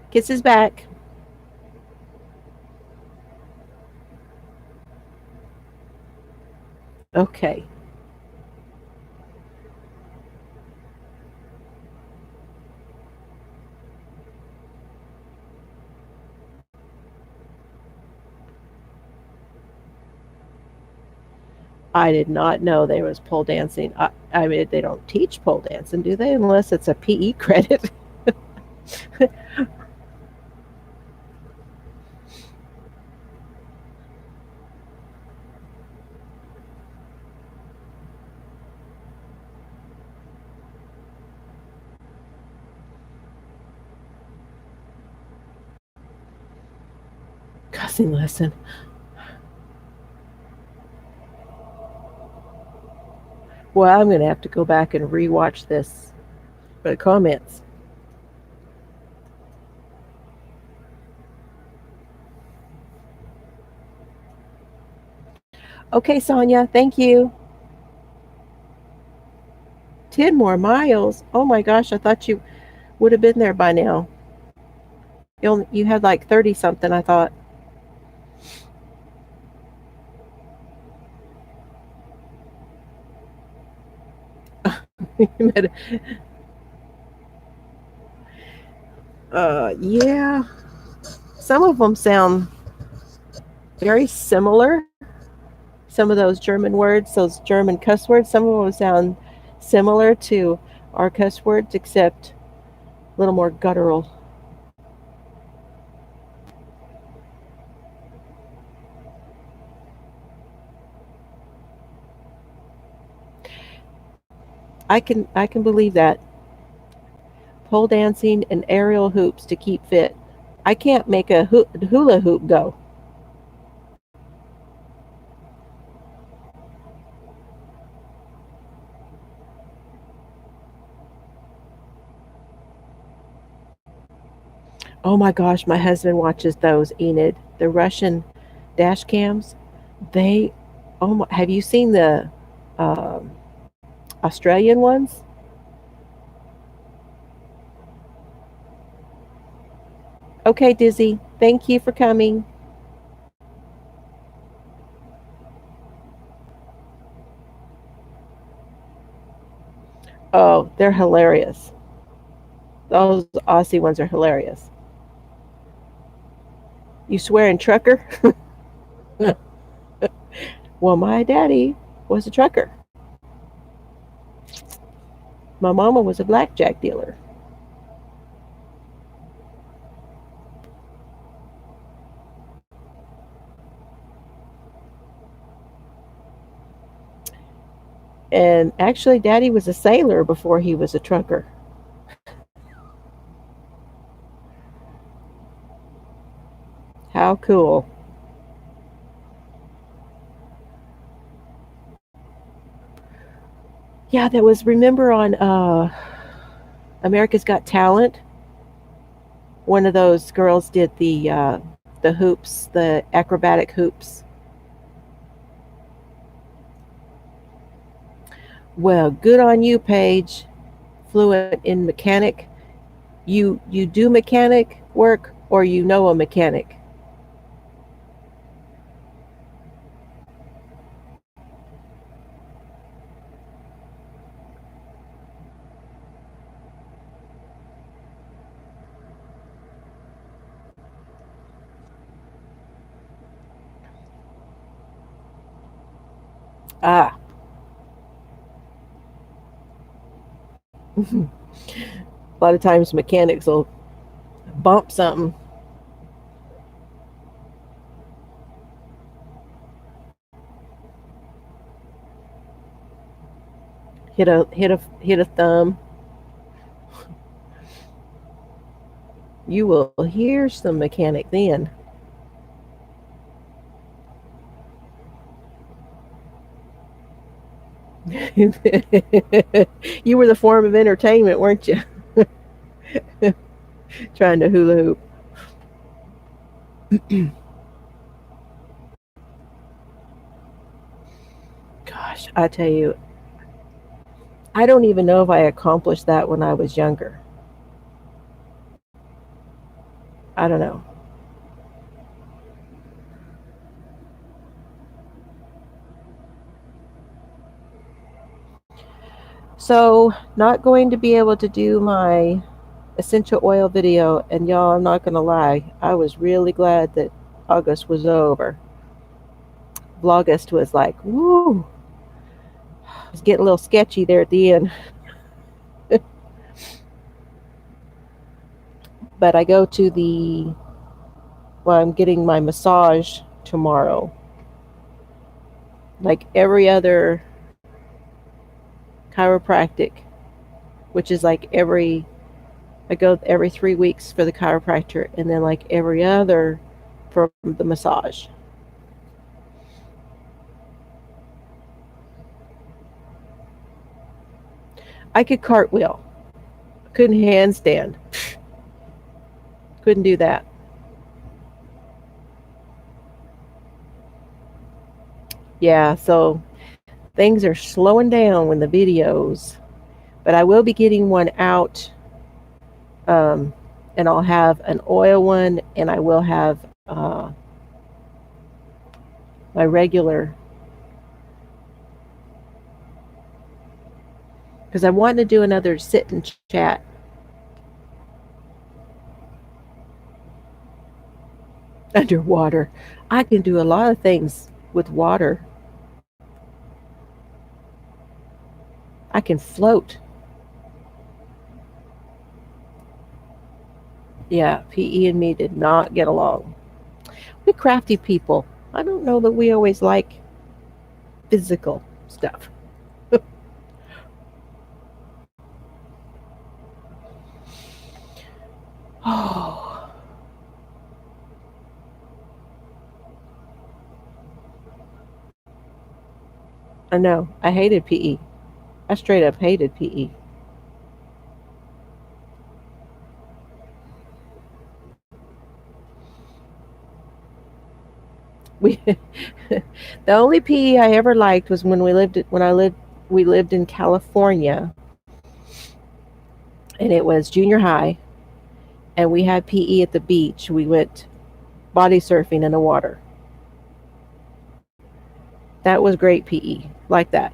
Kisses back. Okay. I did not know there was pole dancing. I mean, they don't teach pole dancing, do they? Unless it's a PE credit. Cussing lesson. Well, I'm going to have to go back and rewatch this. But comments. Okay, Sonia, thank you. 10 more miles. Oh my gosh, I thought you would have been there by now. You had like 30 something, I thought. Yeah. Some of them sound very similar. Some of those German words, those German cuss words, some of them sound similar to our cuss words, except a little more guttural. I can believe that. Pole dancing and aerial hoops to keep fit. I can't make a hula hoop go. Oh my gosh, my husband watches those, Enid. The Russian dash cams. They, oh my, have you seen the um, Australian ones? Okay, Dizzy. Thank you for coming. Oh, they're hilarious. Those Aussie ones are hilarious. You swearing trucker? Well, my daddy was a trucker. My mama was a blackjack dealer. And actually, daddy was a sailor before he was a trucker. How cool. Yeah, that was, remember on America's Got Talent? One of those girls did the hoops, the acrobatic hoops. Well, good on you, Paige. Fluent in mechanic. You do mechanic work or you know a mechanic? Ah. A lot of times mechanics will bump something, hit a thumb. You will hear some mechanic then. You were the form of entertainment, weren't you? Trying to hula hoop. Gosh, I tell you, I don't even know if I accomplished that when I was younger. I don't know. So, not going to be able to do my essential oil video, and y'all, I'm not going to lie, I was really glad that August was over. Vlogust was like, woo. It's getting a little sketchy there at the end. But I go to well, I'm getting my massage tomorrow. Like every other chiropractic, which is like I go every 3 weeks for the chiropractor, and then like every other for the massage. I could cartwheel, couldn't handstand, couldn't do that. Yeah, so things are slowing down with the videos, but I will be getting one out, um, and I'll have an oil one, and I will have my regular, because I want to do another sit and chat underwater. I can do a lot of things with water. I can float. Yeah, PE and me did not get along. We crafty people. I don't know that we always like physical stuff. Oh, I know. I hated PE. I straight up hated PE. We the only PE I ever liked was we lived in California, and it was junior high, and we had PE at the beach. We went body surfing in the water. That was great PE. Like that.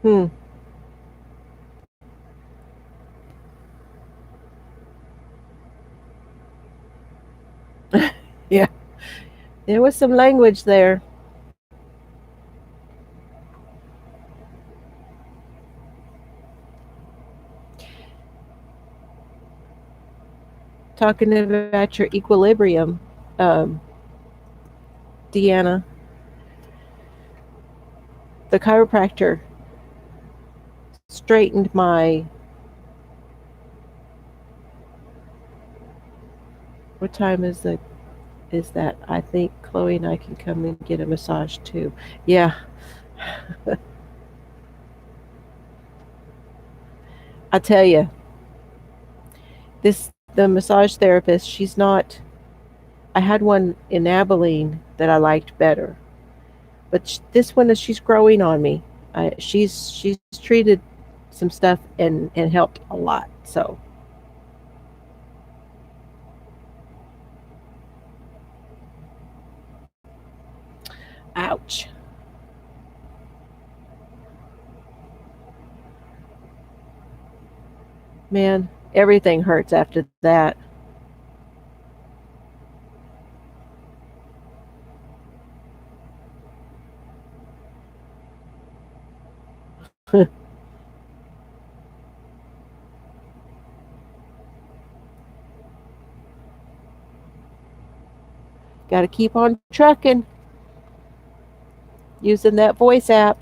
Hmm. Yeah. There was some language there. Talking about your equilibrium, um, Deanna, the chiropractor straightened my. What time is that? I think Chloe and I can come and get a massage too. Yeah, I tell you, the massage therapist. She's not. I had one in Abilene that I liked better, but this one is she's growing on me. She's treated some stuff and helped a lot. So, ouch, man, everything hurts after that. Got to keep on trucking using that voice app.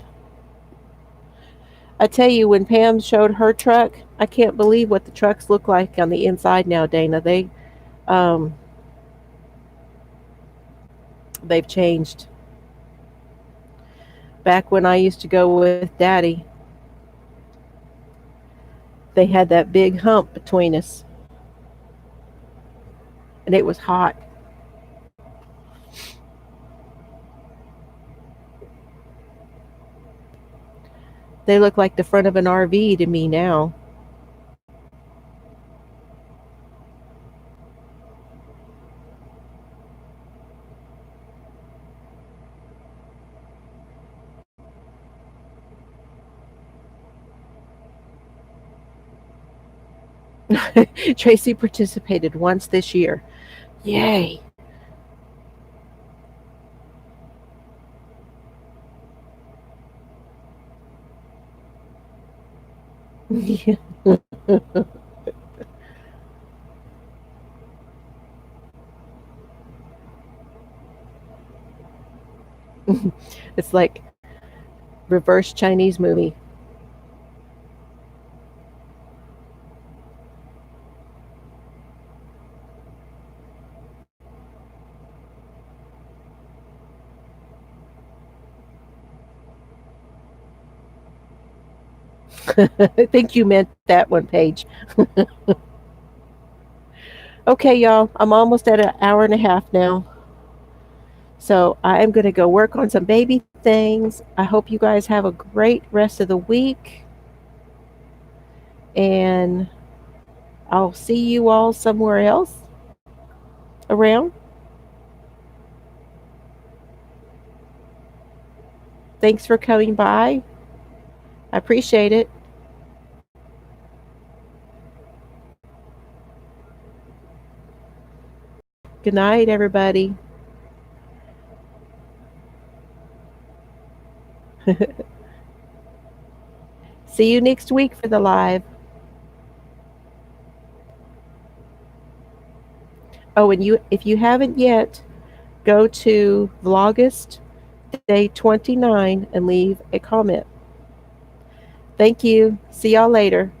I tell you, when Pam showed her truck, I can't believe what the trucks look like on the inside now, Dana. Um, they've changed. Back when I used to go with Daddy, they had that big hump between us, and it was hot. They look like the front of an RV to me now. Tracy participated once this year. Yay. It's like reverse Chinese movie. I think you meant that one, Paige. Okay, y'all, I'm almost at an hour and a half now. So I am going to go work on some baby things. I hope you guys have a great rest of the week. And I'll see you all somewhere else around. Thanks for coming by. I appreciate it. Good night, everybody. See you next week for the live. Oh, and you, if you haven't yet, go to Vlogust Day 29 and leave a comment. Thank you. See y'all later.